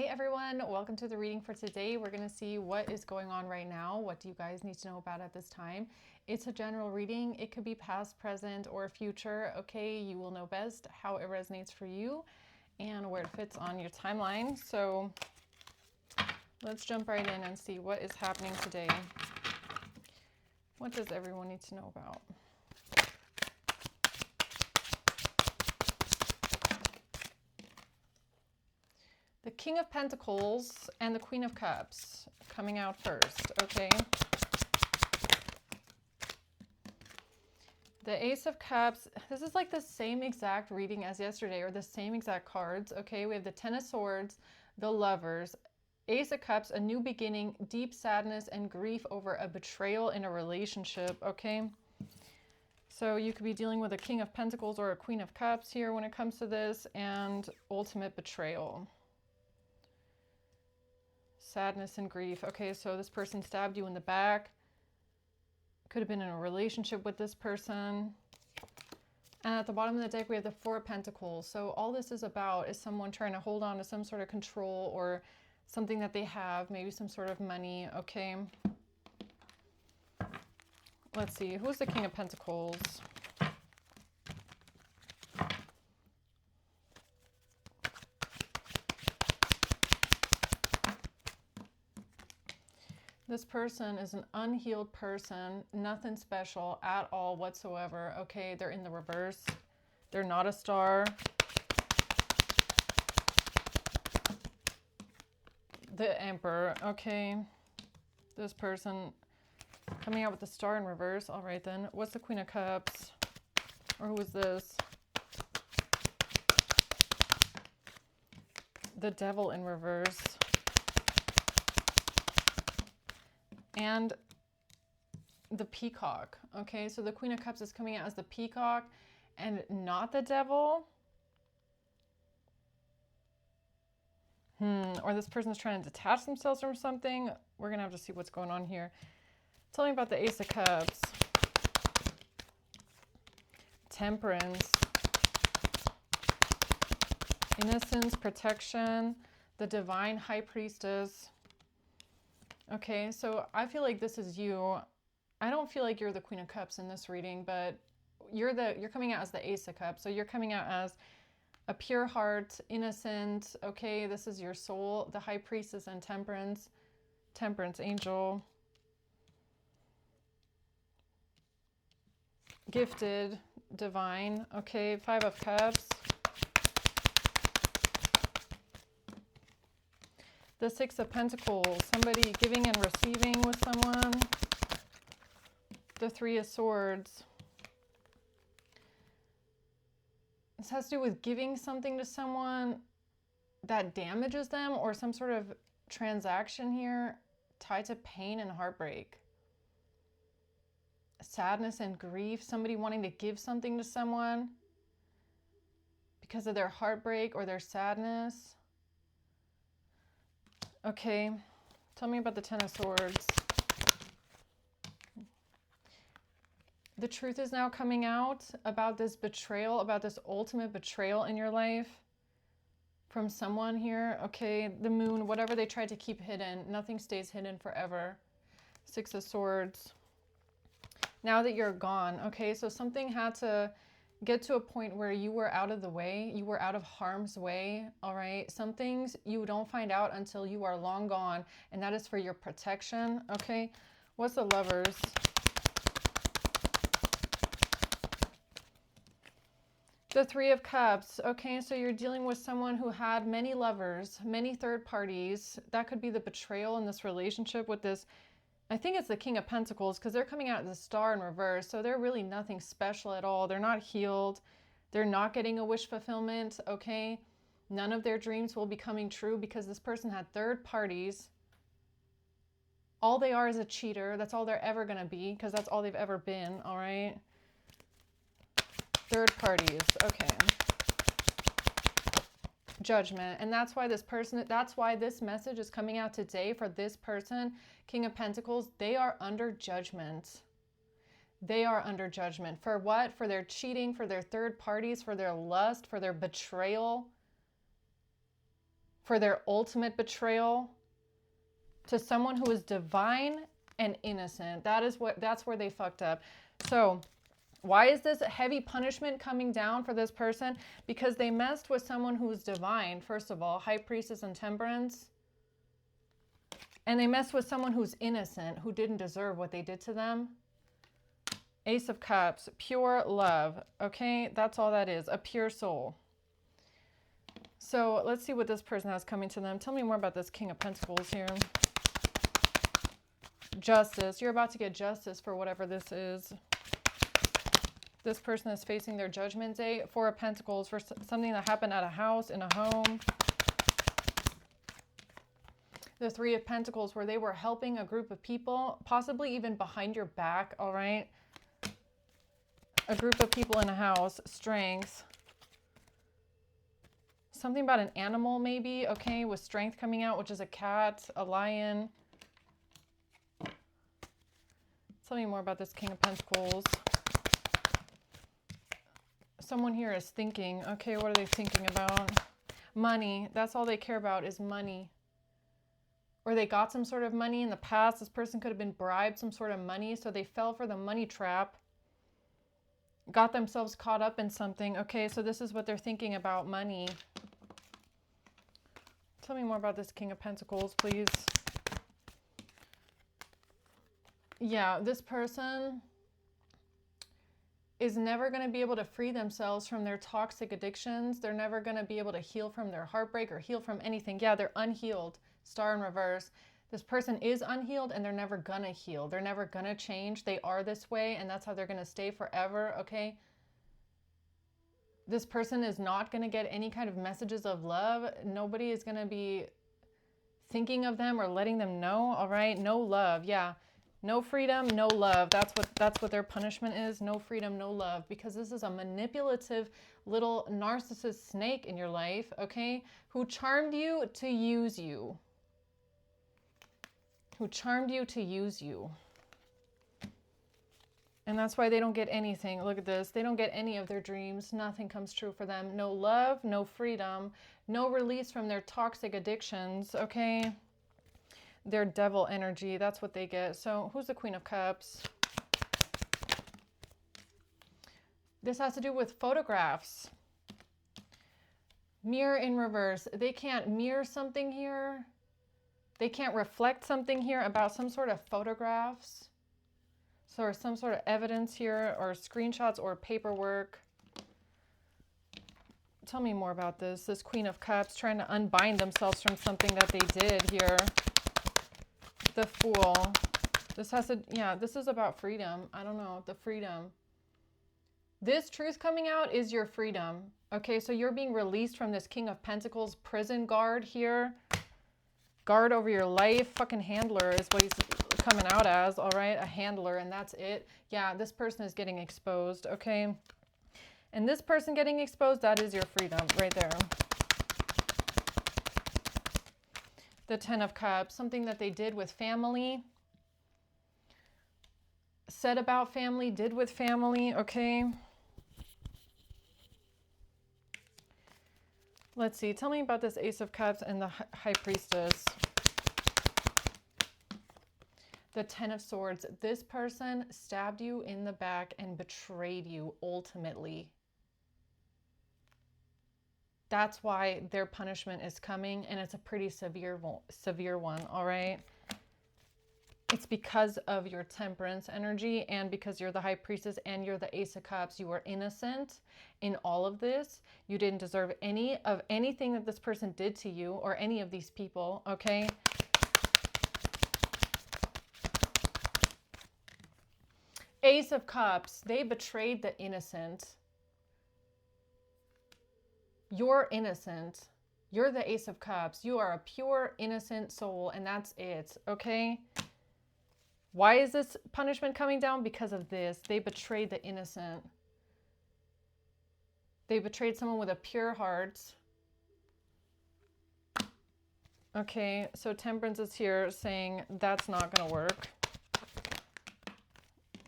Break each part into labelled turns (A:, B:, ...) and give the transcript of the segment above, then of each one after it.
A: Hey everyone, welcome to the reading for today. We're going to see what is going on right now. What do you guys need to know about at this time? It's a general reading. It could be past, present, or future. Okay, you will know best how it resonates for you and where it fits on your timeline. So let's jump right in and see what is happening today. What does everyone need to know about? The King of Pentacles and the Queen of Cups coming out first, okay? The Ace of Cups, this is like the same exact reading as yesterday, or the same exact cards, okay? We have the Ten of Swords, the Lovers, Ace of Cups, a new beginning, deep sadness and grief over a betrayal in a relationship, okay? So you could be dealing with a King of Pentacles or a Queen of Cups here when it comes to this, and ultimate betrayal. Sadness and grief. Okay, so this person stabbed you in the back. Could have been in a relationship with this person. And at the bottom of the deck, we have the Four of Pentacles. So all this is about is someone trying to hold on to some sort of control or something that they have, maybe some sort of money. Okay. Let's see. Who's the King of Pentacles? This person is an unhealed person, nothing special at all whatsoever. Okay, they're in the reverse. They're not a star. The Emperor, okay. This person coming out with the star in reverse. All right then. What's the Queen of Cups? Or who is this? The Devil in reverse. And the Peacock. Okay, so the Queen of Cups is coming out as the Peacock and not the Devil. Or this person is trying to detach themselves from something. We're going to have to see what's going on here. Tell me about the Ace of Cups. Temperance. Innocence, protection. The Divine High Priestess. Okay, so I feel like this is you. I don't feel like you're the Queen of Cups in this reading, but you're coming out as the Ace of Cups. So you're coming out as a pure heart, innocent. Okay, this is your soul, the High Priestess and Temperance. Temperance angel. Gifted, divine. Okay, Five of Cups. The Six of Pentacles, somebody giving and receiving with someone. The Three of Swords. This has to do with giving something to someone that damages them, or some sort of transaction here tied to pain and heartbreak. Sadness and grief, somebody wanting to give something to someone because of their heartbreak or their sadness. Okay, tell me about the Ten of Swords. The truth is now coming out about this betrayal, about this ultimate betrayal in your life from someone here. Okay, the Moon, whatever they tried to keep hidden, nothing stays hidden forever. Six of Swords. Now that you're gone, okay, so something had to get to a point where you were out of the way, you were out of harm's way, all right? Some things you don't find out until you are long gone, and that is for your protection, okay? What's the Lovers? The Three of Cups, okay, so you're dealing with someone who had many lovers, many third parties. That could be the betrayal in this relationship with this. I think it's the King of Pentacles, because they're coming out as the Star in reverse, so they're really nothing special at all. They're not healed. They're not getting a wish fulfillment, okay? None of their dreams will be coming true because this person had third parties. All they are is a cheater. That's all they're ever going to be, because that's all they've ever been, all right? Third parties, okay. Judgment. And that's why this message is coming out today for this person, King of Pentacles. They are under judgment. They are under judgment. For what? For their cheating, for their third parties, for their lust, for their betrayal, for their ultimate betrayal to someone who is divine and innocent. That's where they fucked up. So why is this heavy punishment coming down for this person? Because they messed with someone who's divine, first of all, High Priestess and Temperance. And they messed with someone who's innocent, who didn't deserve what they did to them. Ace of Cups, pure love. Okay, that's all that is, a pure soul. So let's see what this person has coming to them. Tell me more about this King of Pentacles here. Justice. You're about to get justice for whatever this is. This person is facing their judgment day. Four of Pentacles for something that happened at a house, in a home. The Three of Pentacles where they were helping a group of people, possibly even behind your back, all right? A group of people in a house. Strength. Something about an animal maybe, okay, with strength coming out, which is a cat, a lion. Tell me more about this King of Pentacles. Someone here is thinking, okay, what are they thinking about? Money. That's all they care about is money. Or they got some sort of money in the past. This person could have been bribed some sort of money, so they fell for the money trap. Got themselves caught up in something. Okay, so this is what they're thinking about, money. Tell me more about this King of Pentacles, please. Yeah, this person is never going to be able to free themselves from their toxic addictions. They're never going to be able to heal from their heartbreak or heal from anything. Yeah, they're unhealed. Star in reverse. This person is unhealed and they're never going to heal. They're never going to change. They are this way and that's how they're going to stay forever, okay? This person is not going to get any kind of messages of love. Nobody is going to be thinking of them or letting them know, all right? No love, yeah. No freedom, no love. That's what their punishment is. No freedom, no love. Because this is a manipulative little narcissist snake in your life, okay? Who charmed you to use you. Who charmed you to use you. And that's why they don't get anything. Look at this. They don't get any of their dreams. Nothing comes true for them. No love, no freedom, no release from their toxic addictions, okay? Their devil energy, that's what they get. So who's the Queen of Cups? This has to do with photographs. Mirror in reverse. They can't mirror something here. They can't reflect something here about some sort of photographs. So or some sort of evidence here or screenshots or paperwork. Tell me more about this. This Queen of Cups trying to unbind themselves from something that they did here. The Fool. This has to, yeah, this is about freedom. I don't know, the freedom. This truth coming out is your freedom. Okay, so you're being released from this King of Pentacles prison guard here. Guard over your life. Fucking handler is what he's coming out as, all right? A handler, and that's it. Yeah, this person is getting exposed, okay? And this person getting exposed, that is your freedom right there. The Ten of Cups, something that they did with family, said about family, did with family, okay? Let's see, tell me about this Ace of Cups and the High Priestess. The Ten of Swords, this person stabbed you in the back and betrayed you ultimately. That's why their punishment is coming, and it's a pretty severe one, all right? It's because of your Temperance energy and because you're the High Priestess and you're the Ace of Cups. You are innocent in all of this. You didn't deserve any of anything that this person did to you or any of these people, okay? Ace of Cups, they betrayed the innocent. You're innocent. You're the Ace of Cups. You are a pure, innocent soul, and that's it, okay? Why is this punishment coming down? Because of this. They betrayed the innocent. They betrayed someone with a pure heart. Okay, so Temperance is here saying that's not going to work.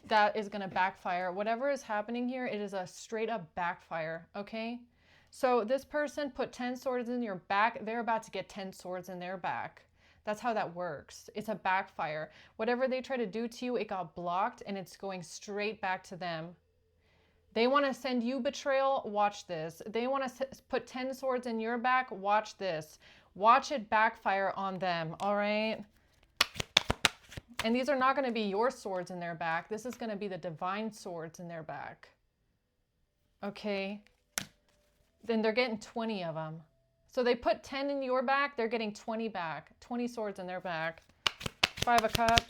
A: That is going to backfire. Whatever is happening here, it is a straight up backfire, okay? So this person put 10 swords in your back. They're about to get 10 swords in their back. That's how that works. It's a backfire. Whatever they try to do to you, it got blocked and it's going straight back to them. They want to send you betrayal. Watch this. They want to put 10 swords in your back. Watch this. Watch it backfire on them. All right. And these are not going to be your swords in their back. This is going to be the divine swords in their back. Okay. Then they're getting 20 of them. So they put 10 in your back. They're getting 20 back. 20 swords in their back. 5 of Cups.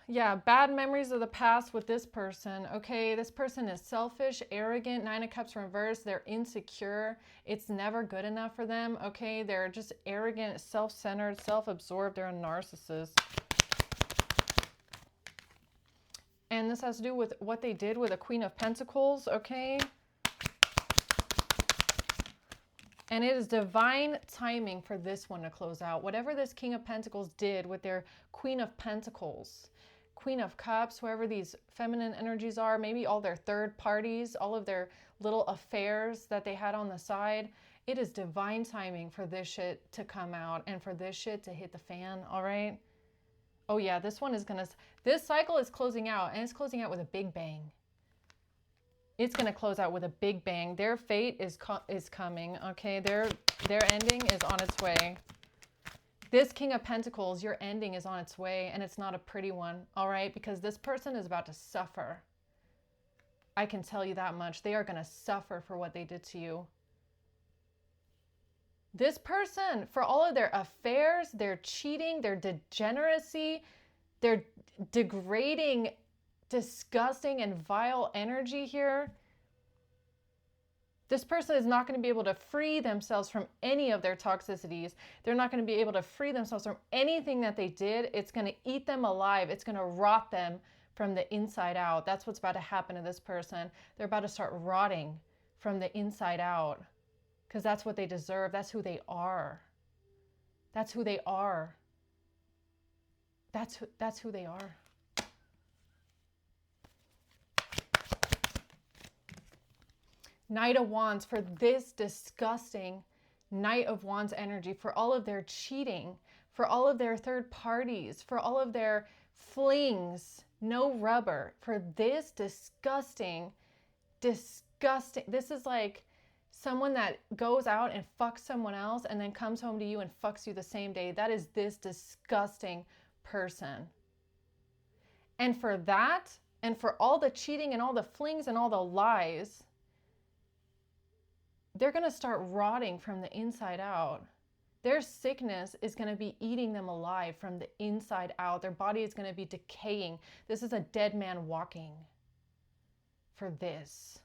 A: Yeah, bad memories of the past with this person. Okay, this person is selfish, arrogant. 9 of Cups reversed. They're insecure. It's never good enough for them. Okay, they're just arrogant, self-centered, self-absorbed. They're a narcissist. And this has to do with what they did with a Queen of Pentacles. Okay. And it is divine timing for this one to close out. Whatever this King of Pentacles did with their Queen of Pentacles, Queen of Cups, whoever these feminine energies are, maybe all their third parties, all of their little affairs that they had on the side, it is divine timing for this shit to come out and for this shit to hit the fan, all right? Oh yeah, this one is gonna, this cycle is closing out and it's closing out with a big bang. It's gonna close out with a big bang. Their fate is coming, okay? Their ending is on its way. This King of Pentacles, your ending is on its way, and it's not a pretty one, all right? Because this person is about to suffer. I can tell you that much. They are going to suffer for what they did to you. This person, for all of their affairs, their cheating, their degeneracy, their degrading, disgusting, and vile energy here, this person is not going to be able to free themselves from any of their toxicities. They're not going to be able to free themselves from anything that they did. It's going to eat them alive. It's going to rot them from the inside out. That's what's about to happen to this person. They're about to start rotting from the inside out because that's what they deserve. That's who they are. That's who they are. That's who they are. Knight of Wands, for this disgusting Knight of Wands energy, for all of their cheating, for all of their third parties, for all of their flings, no rubber, for this disgusting, this is like someone that goes out and fucks someone else and then comes home to you and fucks you the same day. That is this disgusting person. And for that, and for all the cheating and all the flings and all the lies, they're going to start rotting from the inside out. Their sickness is going to be eating them alive from the inside out. Their body is going to be decaying. This is a dead man walking for this.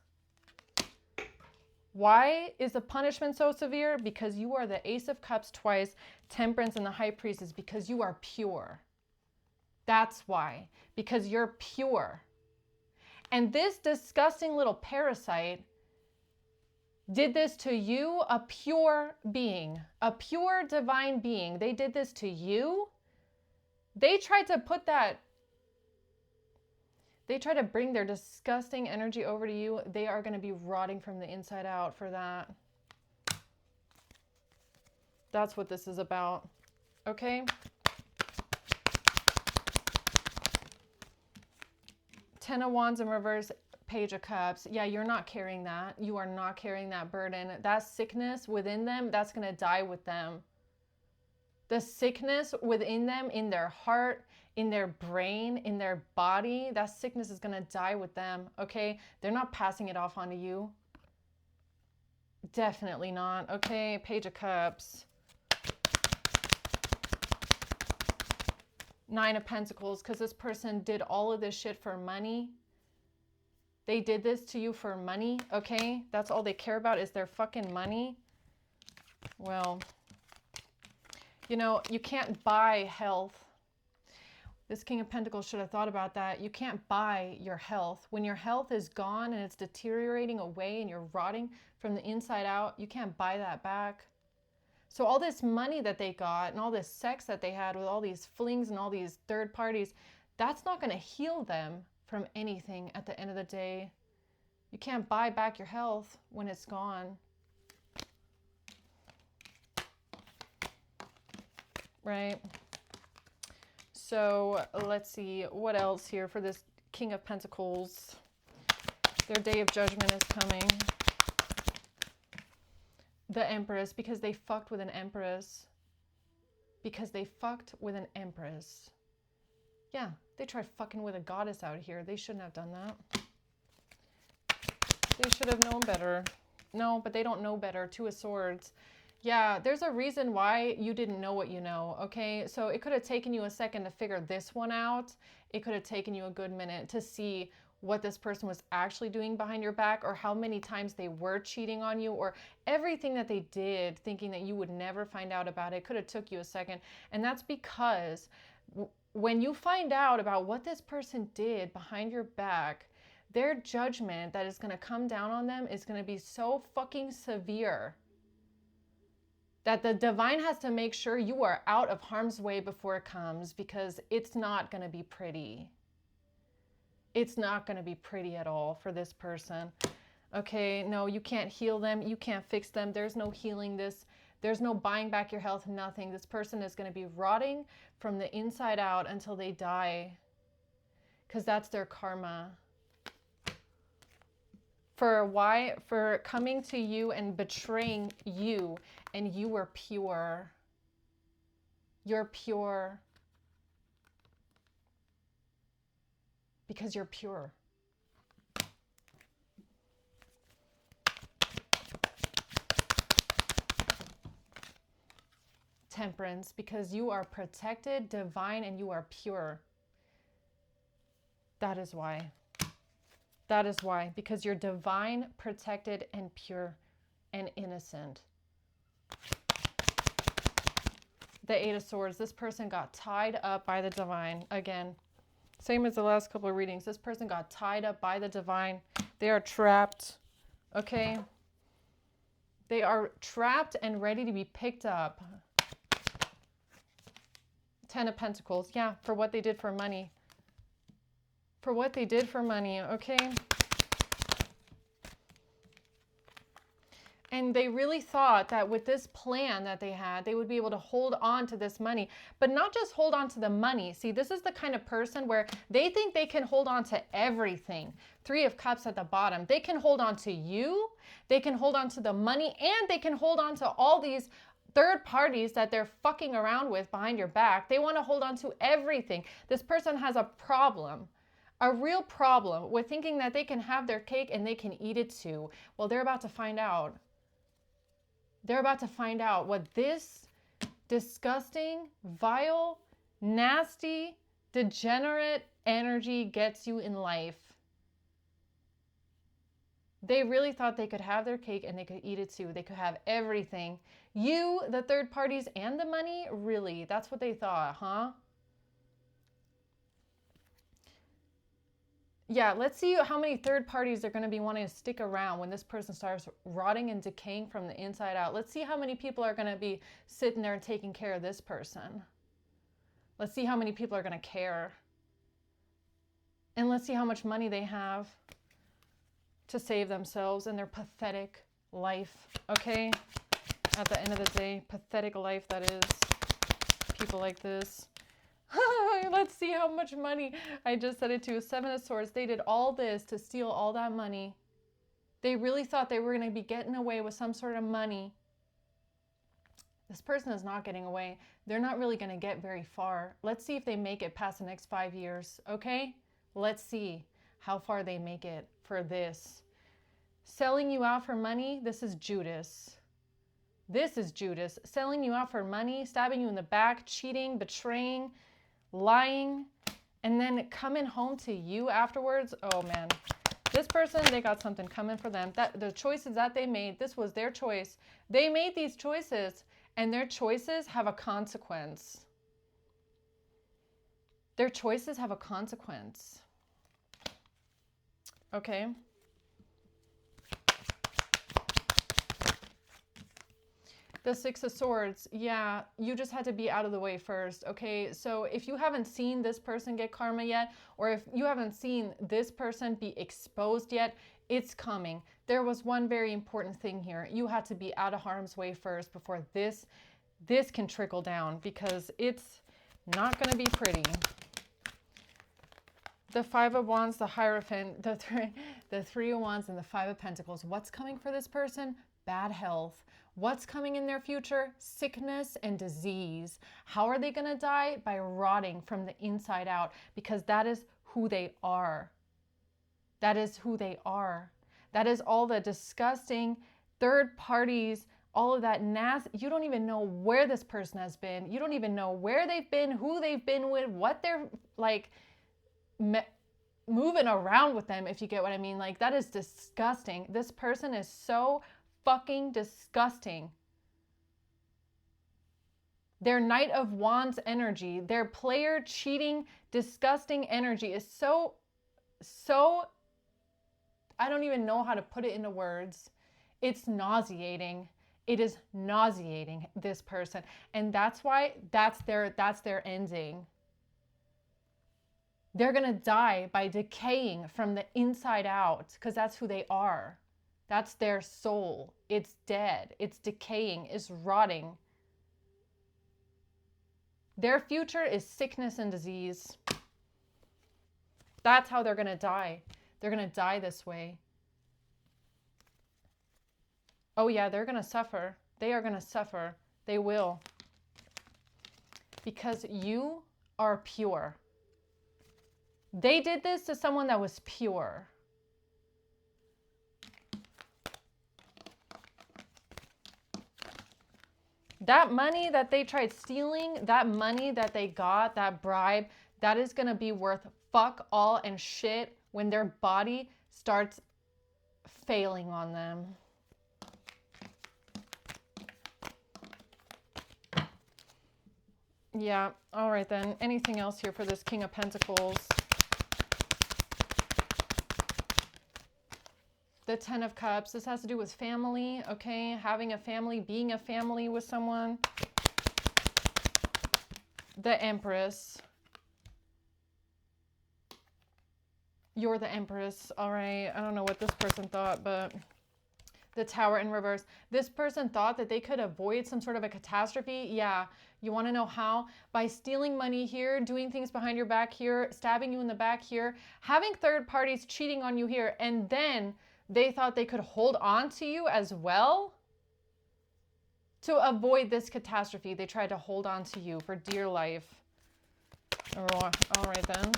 A: Why is the punishment so severe? Because you are the Ace of Cups twice, Temperance, and the High Priestess, because you are pure. That's why. Because you're pure. And this disgusting little parasite did this to you, a pure being, a pure divine being. They did this to you. They tried to put that, they try to bring their disgusting energy over to you. They are going to be rotting from the inside out for that. That's what this is about. Okay? Ten of Wands in reverse. Page of Cups. Yeah, you're not carrying that. You are not carrying that burden. That sickness within them, that's going to die with them. The sickness within them, in their heart, in their brain, in their body, that sickness is going to die with them. Okay? They're not passing it off onto you. Definitely not. Okay? Page of Cups. 9 of Pentacles, because this person did all of this shit for money. They did this to you for money, okay? That's all they care about is their fucking money. Well, you know, you can't buy health. This King of Pentacles should have thought about that. You can't buy your health. When your health is gone and it's deteriorating away and you're rotting from the inside out, you can't buy that back. So all this money that they got and all this sex that they had with all these flings and all these third parties, that's not going to heal them from anything at the end of the day. You can't buy back your health when it's gone. Right? So let's see what else here for this King of Pentacles. Their day of judgment is coming. The Empress, because they fucked with an Empress. Because they fucked with an Empress. Yeah, they tried fucking with a goddess out here. They shouldn't have done that. They should have known better. No, but they don't know better. Two of Swords. Yeah, there's a reason why you didn't know what you know, okay? So it could have taken you a second to figure this one out. It could have taken you a good minute to see what this person was actually doing behind your back, or how many times they were cheating on you, or everything that they did, thinking that you would never find out about it. Could have took you a second. And that's because when you find out about what this person did behind your back, their judgment that is going to come down on them is going to be so fucking severe that the divine has to make sure you are out of harm's way before it comes, because it's not going to be pretty. It's not going to be pretty at all for this person. Okay, no, you can't heal them. You can't fix them. There's no healing this. There's no buying back your health, nothing. This person is going to be rotting from the inside out until they die, because that's their karma. For why? For coming to you and betraying you, and you were pure. You're pure. Because you're pure. Temperance, because you are protected, divine, and you are pure. That is why. That is why. Because you're divine, protected, and pure, and innocent. The Eight of Swords. This person got tied up by the divine. Again, same as the last couple of readings. This person got tied up by the divine. They are trapped. Okay? They are trapped and ready to be picked up. Ten of Pentacles. Yeah, for what they did for money. For what they did for money, okay? And they really thought that with this plan that they had, they would be able to hold on to this money. But not just hold on to the money. See, this is the kind of person where they think they can hold on to everything. Three of Cups at the bottom. They can hold on to you. They can hold on to the money. And they can hold on to all these third parties that they're fucking around with behind your back. They want to hold on to everything. This person has a problem. A real problem with thinking that they can have their cake and they can eat it too. Well, they're about to find out. They're about to find out what this disgusting, vile, nasty, degenerate energy gets you in life. They really thought they could have their cake and they could eat it too. They could have everything. You, the third parties, and the money? Really? That's what they thought, huh? Yeah, let's see how many third parties are going to be wanting to stick around when this person starts rotting and decaying from the inside out. Let's see how many people are going to be sitting there and taking care of this person. Let's see how many people are going to care. And let's see how much money they have to save themselves in their pathetic life, okay? At the end of the day, pathetic life that is. People like this. Let's see how much money. I just said it too. Seven of Swords. They did all this to steal all that money. They really thought they were going to be getting away with some sort of money. This person is not getting away. They're not really going to get very far. Let's see if they make it past the next 5 years, okay? Let's see how far they make it for this. Selling you out for money, this is Judas. This is Judas. Selling you out for money, stabbing you in the back, cheating, betraying, lying, and then coming home to you afterwards. Oh man, this person, they got something coming for them. That the choices that they made, this was their choice. They made these choices, and their choices have a consequence. Their choices have a consequence. Okay. The Six of Swords, yeah, you just had to be out of the way first, okay? So if you haven't seen this person get karma yet, or if you haven't seen this person be exposed yet, it's coming. There was one very important thing here. You had to be out of harm's way first before this can trickle down, because it's not going to be pretty. The Five of Wands, the Hierophant, the Three of Wands, and the Five of Pentacles. What's coming for this person? Bad health. What's coming in their future? Sickness and disease. How are they going to die? By rotting from the inside out, because that is who they are. That is who they are. That is all the disgusting third parties, all of that nasty. You don't even know where this person has been. You don't even know where they've been, who they've been with, what they're like moving around with them, if you get what I mean. Like, that is disgusting. This person is so fucking disgusting. Their Knight of Wands energy, their player cheating, disgusting energy is so, I don't even know how to put it into words. It's nauseating. It is nauseating, this person. And that's why that's their ending. They're going to die by decaying from the inside out, because that's who they are. That's their soul. It's dead. It's decaying. It's rotting. Their future is sickness and disease. That's how they're going to die. They're going to die this way. Oh yeah, they're going to suffer. They are going to suffer. They will. Because you are pure. They did this to someone that was pure. That money that they tried stealing, that money that they got, that bribe, that is going to be worth fuck all and shit when their body starts failing on them. Yeah, all right then. Anything else here for this King of Pentacles? The Ten of Cups. This has to do with family, okay? Having a family, being a family with someone. The Empress. You're the Empress. All right. I don't know what this person thought, but the Tower in reverse. This person thought that they could avoid some sort of a catastrophe. Yeah. You want to know how? By stealing money here, doing things behind your back here, stabbing you in the back here, having third parties cheating on you here, and then they thought they could hold on to you as well to avoid this catastrophe. They tried to hold on to you for dear life. All right then.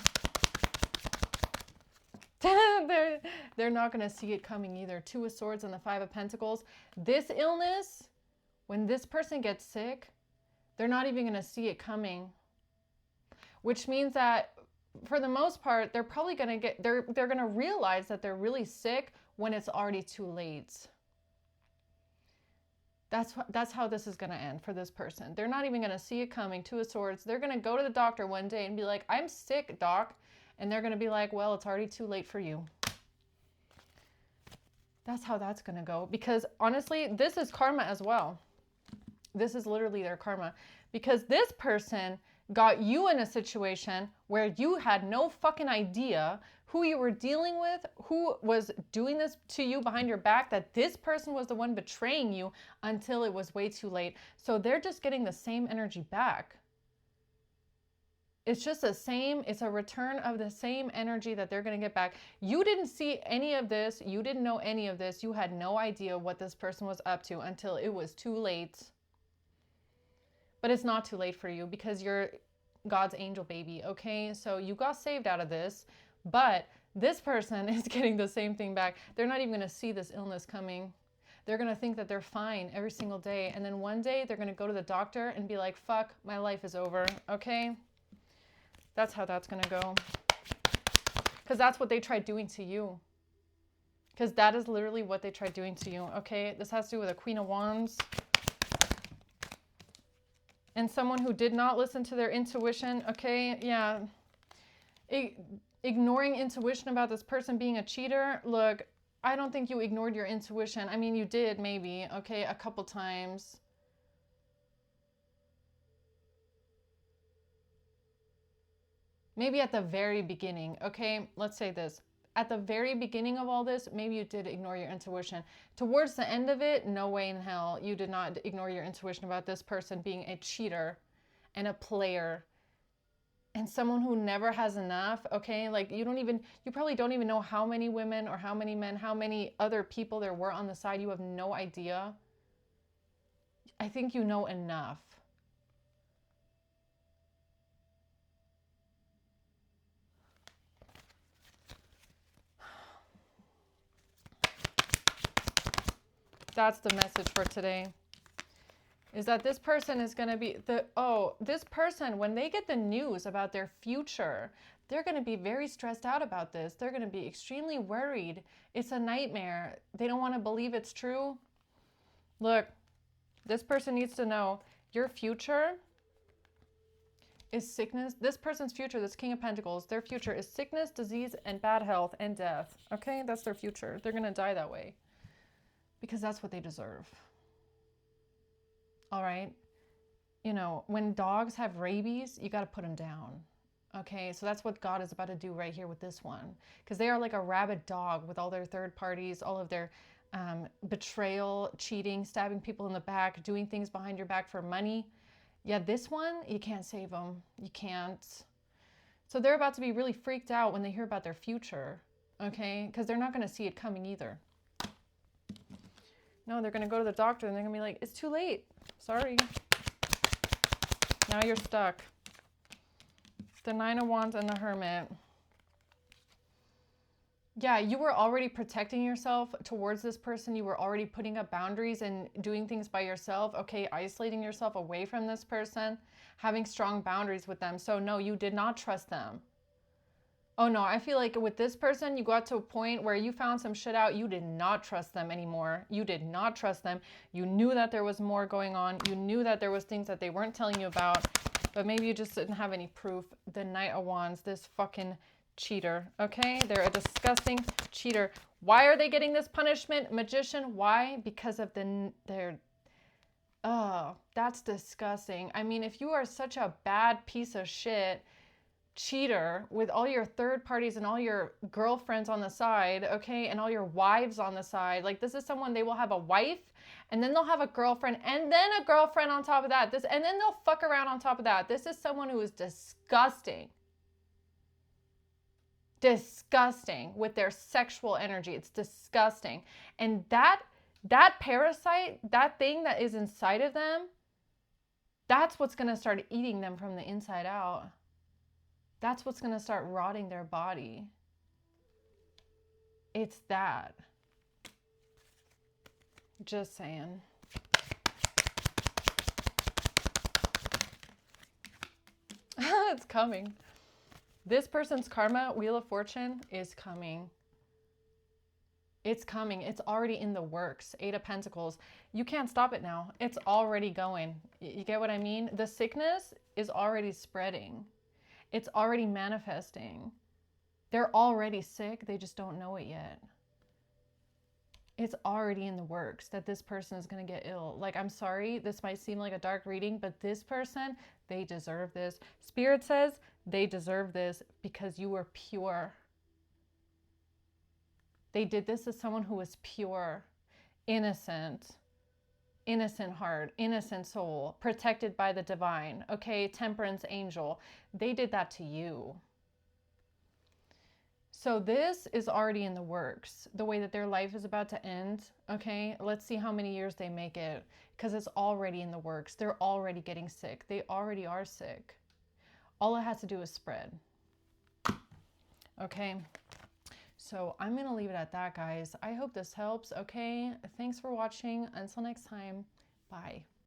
A: They're not going to see it coming either. Two of Swords and the Five of Pentacles. This illness, when this person gets sick, they're not even going to see it coming. Which means that for the most part, they're probably going to get, they're going to realize that they're really sick when it's already too late. That's how this is going to end for this person. They're not even going to see it coming. Two of Swords. They're going to go to the doctor one day and be like, I'm sick, doc. And they're going to be like, well, it's already too late for you. That's how that's going to go. Because honestly, this is karma as well. This is literally their karma. Because this person got you in a situation where you had no fucking idea who you were dealing with, who was doing this to you behind your back, that this person was the one betraying you until it was way too late. So they're just getting the same energy back. It's just the same, it's a return of the same energy that they're going to get back. You didn't see any of this. You didn't know any of this. You had no idea what this person was up to until it was too late. But it's not too late for you because you're God's angel baby, okay? So you got saved out of this, but this person is getting the same thing back. They're not even going to see this illness coming. They're going to think that they're fine every single day. And then one day they're going to go to the doctor and be like, fuck, my life is over, okay? That's how that's going to go. Because that's what they tried doing to you. Because that is literally what they tried doing to you, okay? This has to do with a Queen of Wands. And someone who did not listen to their intuition, okay? Yeah. Ignoring intuition about this person being a cheater. Look, I don't think you ignored your intuition. I mean, you did maybe, okay, a couple times. Maybe at the very beginning, okay? Let's say this. At the very beginning of all this, maybe you did ignore your intuition. Towards the end of it, no way in hell you did not ignore your intuition about this person being a cheater and a player and someone who never has enough, okay? Like you probably don't even know how many women or how many men, how many other people there were on the side. You have no idea. I think you know enough. That's the message for today. Is that this person is going to be this person, when they get the news about their future, they're going to be very stressed out about this. They're going to be extremely worried. It's a nightmare. They don't want to believe it's true. Look, this person needs to know your future is sickness. This person's future, this King of Pentacles, their future is sickness, disease, and bad health and death. Okay, that's their future. They're going to die that way because that's what they deserve. All right. You know, when dogs have rabies, you got to put them down. Okay. So that's what God is about to do right here with this one. Because they are like a rabid dog with all their third parties, all of their betrayal, cheating, stabbing people in the back, doing things behind your back for money. Yeah, this one, you can't save them. You can't. So they're about to be really freaked out when they hear about their future. Okay. Because they're not going to see it coming either. No, they're going to go to the doctor and they're going to be like, it's too late. Sorry. Now you're stuck. The Nine of Wands and the Hermit. Yeah, you were already protecting yourself towards this person. You were already putting up boundaries and doing things by yourself. Okay, isolating yourself away from this person, having strong boundaries with them. So no, you did not trust them. Oh no, I feel like with this person, you got to a point where you found some shit out. You did not trust them anymore. You did not trust them. You knew that there was more going on. You knew that there was things that they weren't telling you about, but maybe you just didn't have any proof. The Knight of Wands, this fucking cheater, okay? They're a disgusting cheater. Why are they getting this punishment? Magician, why? Because of oh, that's disgusting. I mean, if you are such a bad piece of shit, cheater with all your third parties and all your girlfriends on the side, okay, and all your wives on the side, like this is someone, they will have a wife and then they'll have a girlfriend and then a girlfriend on top of that, and then they'll fuck around on top of that. This is someone who is disgusting with their sexual energy. It's disgusting. And that parasite, that thing that is inside of them, that's what's going to start eating them from the inside out. That's what's going to start rotting their body. It's that. Just saying. It's coming. This person's karma, Wheel of Fortune, is coming. It's coming. It's already in the works. Eight of Pentacles. You can't stop it now. It's already going. You get what I mean? The sickness is already spreading. It's already manifesting. They're already sick. They just don't know it yet. It's already in the works that this person is going to get ill. Like, I'm sorry, this might seem like a dark reading, but this person, they deserve this. Spirit says they deserve this because you were pure. They did this to someone who was pure, innocent heart, innocent soul, protected by the divine, okay, temperance angel. They did that to you. So this is already in the works, the way that their life is about to end, okay? Let's see how many years they make it, because it's already in the works. They're already getting sick. They already are sick. All it has to do is spread, okay? So I'm going to leave it at that, guys. I hope this helps, okay? Thanks for watching. Until next time, bye.